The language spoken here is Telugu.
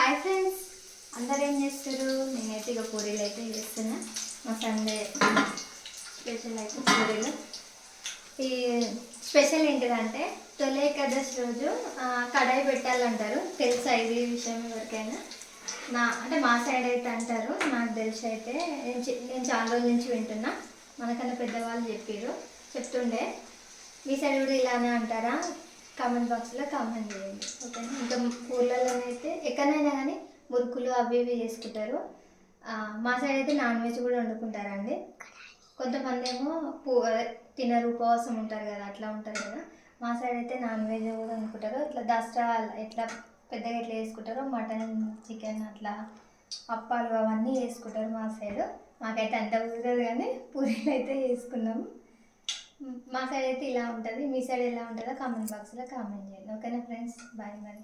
హాయ్ ఫ్రెండ్స్, అందరు ఏం చేస్తారు? నేనైతే ఇక పూరీలు అయితే చేస్తున్నా. మా సండే స్పెషల్ అయితే పూరీలు. ఈ స్పెషల్ ఏంటిదంటే తొలి ఏకాదశి రోజు కడాయి పెట్టాలంటారు. తెలుసా ఇది విషయం ఎవరికైనా? అంటే మా సైడ్ అయితే అంటారు. నాకు తెలిసి అయితే నేను చాలా రోజుల నుంచి వింటున్నా. మనకన్నా పెద్దవాళ్ళు చెప్తుండే. మీ సైడ్ కూడా ఇలానే అంటారా? కామెంట్ బాక్స్లో కామెంట్ చేయండి, ఓకేనా? ఇంకా ఊర్లలోనైతే ఎక్కడైనా కానీ మురుకులు అవి ఇవి చేసుకుంటారు. మా సైడ్ అయితే నాన్ వెజ్ కూడా వండుకుంటారండి. కొంతమంది ఏమో తినరు, ఉపవాసం ఉంటారు కదా, అట్లా ఉంటారు కదా. మా సైడ్ అయితే నాన్ వెజ్ కూడా వండుకుంటారు. ఇట్లా దసరా ఎట్లా పెద్దగా ఎట్లా చేసుకుంటారో మటన్, చికెన్, అట్లా అప్పాలు అవన్నీ చేసుకుంటారు మా సైడ్. మాకైతే అంత కుదరదు కానీ పూరీలు అయితే చేసుకున్నాము. మా సైడ్ అయితే ఇలా ఉంటుంది. మీ సైడ్ ఎలా ఉంటుందో కామెంట్ బాక్స్లో కామెంట్ చేయండి, ఓకేనా ఫ్రెండ్స్? బాయ్ మరి.